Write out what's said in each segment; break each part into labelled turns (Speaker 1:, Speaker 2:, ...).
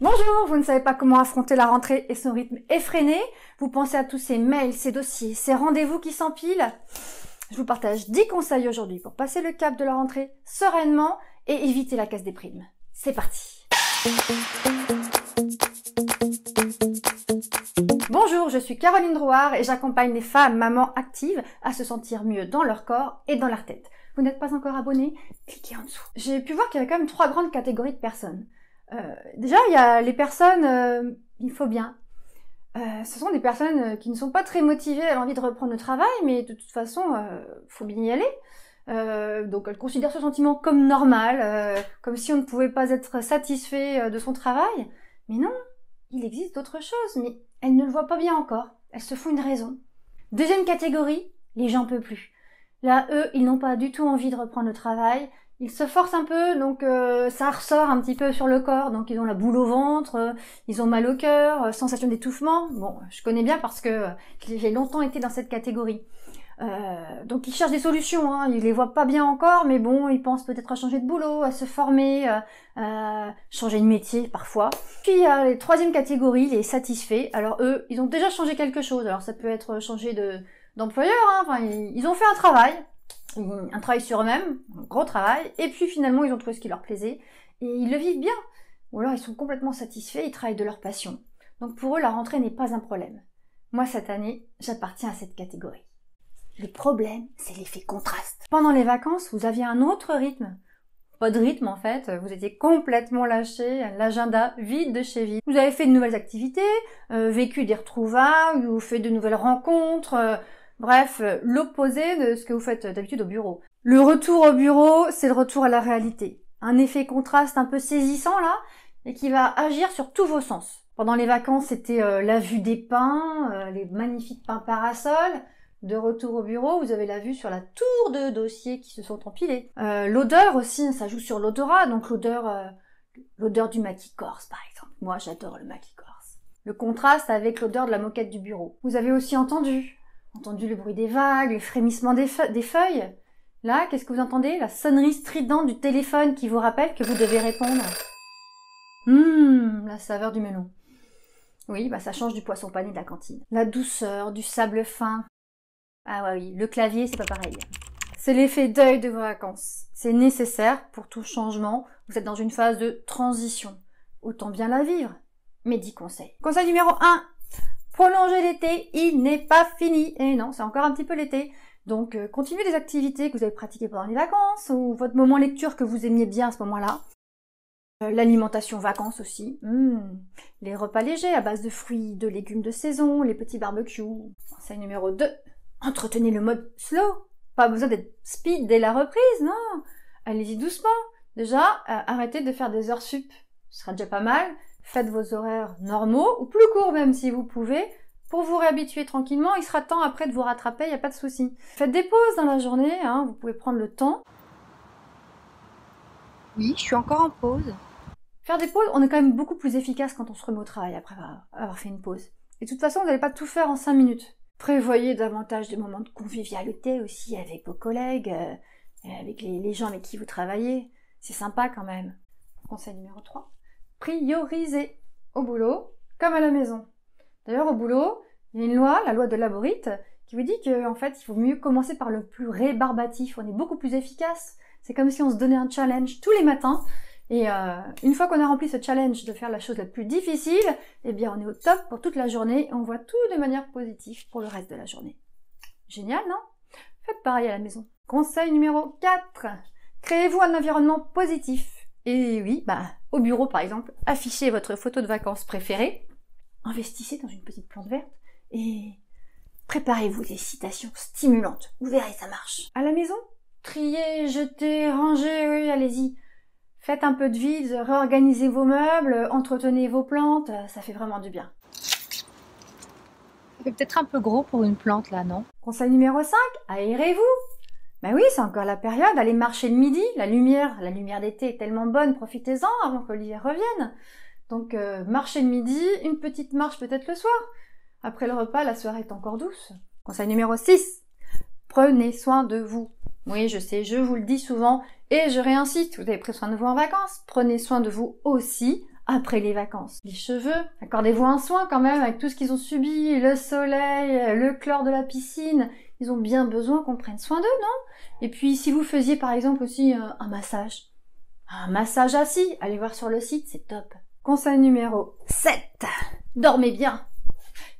Speaker 1: Bonjour, vous ne savez pas comment affronter la rentrée et son rythme effréné? Vous pensez à tous ces mails, ces dossiers, ces rendez-vous qui s'empilent? Je vous partage 10 conseils aujourd'hui pour passer le cap de la rentrée sereinement et éviter la casse des primes. C'est parti! Bonjour, je suis Caroline Drouard et j'accompagne les femmes mamans actives à se sentir mieux dans leur corps et dans leur tête. Vous n'êtes pas encore abonné? Cliquez en dessous. J'ai pu voir qu'il y avait quand même 3 grandes catégories de personnes. Déjà, il y a les personnes, il faut bien. Ce sont des personnes qui ne sont pas très motivées à l'envie de reprendre le travail, mais de toute façon, faut bien y aller. Donc elles considèrent ce sentiment comme normal, comme si on ne pouvait pas être satisfait de son travail. Mais non, il existe d'autres choses, mais elles ne le voient pas bien encore. Elles se font une raison. Deuxième catégorie, les j'en peux plus. Là, eux, ils n'ont pas du tout envie de reprendre le travail. Ils se forcent un peu, donc ça ressort un petit peu sur le corps. Donc ils ont la boule au ventre, ils ont mal au cœur, sensation d'étouffement. Bon, je connais bien parce que j'ai longtemps été dans cette catégorie. Donc ils cherchent des solutions, hein. Ils les voient pas bien encore, mais bon, ils pensent peut-être à changer de boulot, à se former, changer de métier parfois. Puis il y a les troisième catégorie, les satisfaits. Alors eux, ils ont déjà changé quelque chose. Alors ça peut être changer d'employeur, hein. Enfin, ils ont fait un travail sur eux-mêmes, un gros travail, et puis finalement ils ont trouvé ce qui leur plaisait, et ils le vivent bien. Ou alors ils sont complètement satisfaits, ils travaillent de leur passion. Donc pour eux, la rentrée n'est pas un problème. Moi, cette année, j'appartiens à cette catégorie. Le problème, c'est l'effet contraste. Pendant les vacances, vous aviez un autre rythme. Pas de rythme en fait, vous étiez complètement lâché, l'agenda vide de chez vide. Vous avez fait de nouvelles activités, vécu des retrouvailles, ou fait de nouvelles rencontres, bref, l'opposé de ce que vous faites d'habitude au bureau. Le retour au bureau, c'est le retour à la réalité. Un effet contraste un peu saisissant là, et qui va agir sur tous vos sens. Pendant les vacances, c'était la vue des pins, les magnifiques pins parasols. De retour au bureau, vous avez la vue sur la tour de dossiers qui se sont empilés. L'odeur aussi, ça joue sur l'odorat, donc l'odeur du maquis corse par exemple. Moi, j'adore le maquis corse. Le contraste avec l'odeur de la moquette du bureau. Vous avez aussi entendu le bruit des vagues, le frémissement des feuilles. Là, qu'est-ce que vous entendez? La sonnerie stridente du téléphone qui vous rappelle que vous devez répondre. La saveur du melon. Oui, ça change du poisson pané de la cantine. La douceur du sable fin. Ah ouais, oui, le clavier, c'est pas pareil. C'est l'effet deuil de vos vacances. C'est nécessaire pour tout changement. Vous êtes dans une phase de transition. Autant bien la vivre. Mais 10 conseils. Conseil numéro 1. Prolonger l'été, il n'est pas fini. Et non, c'est encore un petit peu l'été. Donc, continuez les activités que vous avez pratiquées pendant les vacances, ou votre moment lecture que vous aimiez bien à ce moment-là. L'alimentation vacances aussi. Les repas légers à base de fruits, de légumes de saison, les petits barbecues. Conseil numéro 2. Entretenez le mode slow. Pas besoin d'être speed dès la reprise, non. Allez-y doucement. Déjà, arrêtez de faire des heures sup. Ce sera déjà pas mal. Faites vos horaires normaux, ou plus courts même si vous pouvez, pour vous réhabituer tranquillement. Il sera temps après de vous rattraper, il n'y a pas de souci. Faites des pauses dans la journée, hein, vous pouvez prendre le temps.
Speaker 2: Oui, je suis encore en pause.
Speaker 1: Faire des pauses, on est quand même beaucoup plus efficace quand on se remet au travail après avoir fait une pause. Et de toute façon, vous n'allez pas tout faire en 5 minutes. Prévoyez davantage de moments de convivialité aussi avec vos collègues, avec les gens avec qui vous travaillez. C'est sympa quand même. Conseil numéro 3. Priorisez au boulot comme à la maison. D'ailleurs, au boulot, il y a une loi, la loi de Laborite, qui vous dit qu'en fait, il faut mieux commencer par le plus rébarbatif. On est beaucoup plus efficace. C'est comme si on se donnait un challenge tous les matins. Et une fois qu'on a rempli ce challenge de faire la chose la plus difficile, eh bien on est au top pour toute la journée et on voit tout de manière positive pour le reste de la journée. Génial, non? Faites pareil à la maison. Conseil numéro 4. Créez-vous un environnement positif. Et oui, au bureau par exemple, affichez votre photo de vacances préférée, investissez dans une petite plante verte et préparez-vous des citations stimulantes. Vous verrez, ça marche. À la maison, triez, jetez, rangez, oui, allez-y. Faites un peu de vide, réorganisez vos meubles, entretenez vos plantes, ça fait vraiment du bien.
Speaker 2: Ça fait peut-être un peu gros pour une plante là, non?
Speaker 1: Conseil numéro 5, aérez-vous. Oui, c'est encore la période, allez marcher le midi, la lumière d'été est tellement bonne, profitez-en avant que l'hiver revienne. Donc marchez le midi, une petite marche peut-être le soir. Après le repas, la soirée est encore douce. Conseil numéro 6, prenez soin de vous. Oui, je sais, je vous le dis souvent, et je réincite, vous avez pris soin de vous en vacances, prenez soin de vous aussi après les vacances. Les cheveux, accordez-vous un soin quand même avec tout ce qu'ils ont subi, le soleil, le chlore de la piscine. Ils ont bien besoin qu'on prenne soin d'eux, non? Et puis si vous faisiez par exemple aussi un massage assis, allez voir sur le site, c'est top. Conseil numéro 7. Dormez bien.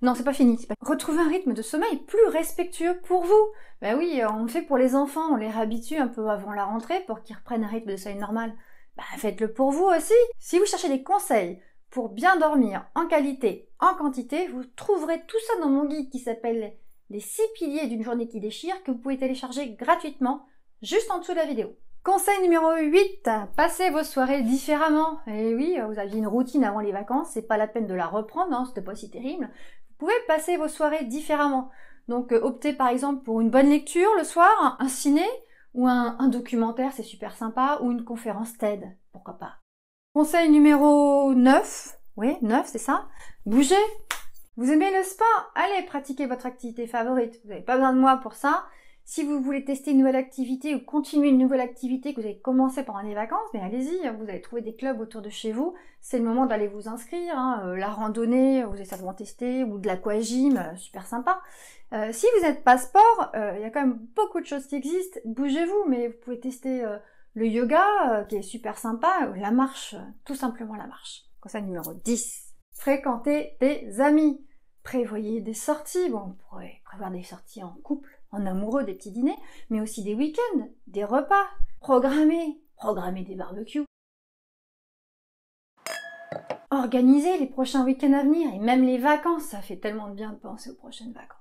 Speaker 1: Non, c'est pas fini. Retrouvez un rythme de sommeil plus respectueux pour vous. Ben oui, on le fait pour les enfants, on les réhabitue un peu avant la rentrée pour qu'ils reprennent un rythme de sommeil normal. Ben faites-le pour vous aussi. Si vous cherchez des conseils pour bien dormir en qualité, en quantité, vous trouverez tout ça dans mon guide qui s'appelle les 6 piliers d'une journée qui déchire, que vous pouvez télécharger gratuitement juste en dessous de la vidéo. Conseil numéro 8, passez vos soirées différemment. Et oui, vous aviez une routine avant les vacances, c'est pas la peine de la reprendre, hein, c'était pas si terrible. Vous pouvez passer vos soirées différemment. Donc optez par exemple pour une bonne lecture le soir, un ciné, ou un documentaire, c'est super sympa, ou une conférence TED, pourquoi pas. Conseil numéro 9, oui, 9 c'est ça, bougez. Vous aimez le sport? Allez pratiquer votre activité favorite, vous n'avez pas besoin de moi pour ça. Si vous voulez tester une nouvelle activité ou continuer une nouvelle activité que vous avez commencé pendant les vacances, mais allez-y, vous allez trouver des clubs autour de chez vous. C'est le moment d'aller vous inscrire. La randonnée, vous allez certainement tester, ou de l'aquagym, super sympa. Si vous n'êtes pas sport, il y a quand même beaucoup de choses qui existent. Bougez-vous, mais vous pouvez tester le yoga, qui est super sympa, la marche, tout simplement la marche. Conseil numéro 10. Fréquentez des amis. Prévoyez des sorties. Bon, vous pourrez prévoir des sorties en couple, en amoureux, des petits dîners, mais aussi des week-ends, des repas. Programmez des barbecues. Organisez les prochains week-ends à venir, et même les vacances, ça fait tellement de bien de penser aux prochaines vacances.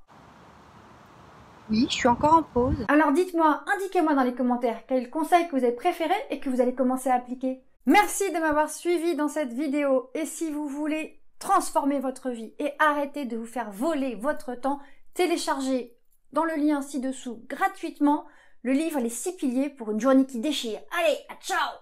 Speaker 2: Oui, je suis encore en pause.
Speaker 1: Alors dites-moi, indiquez-moi dans les commentaires quel est le conseil que vous avez préféré et que vous allez commencer à appliquer. Merci de m'avoir suivi dans cette vidéo, et si vous voulez transformer votre vie et arrêter de vous faire voler votre temps, téléchargez dans le lien ci-dessous gratuitement le livre Les 6 piliers pour une journée qui déchire. Allez, à ciao!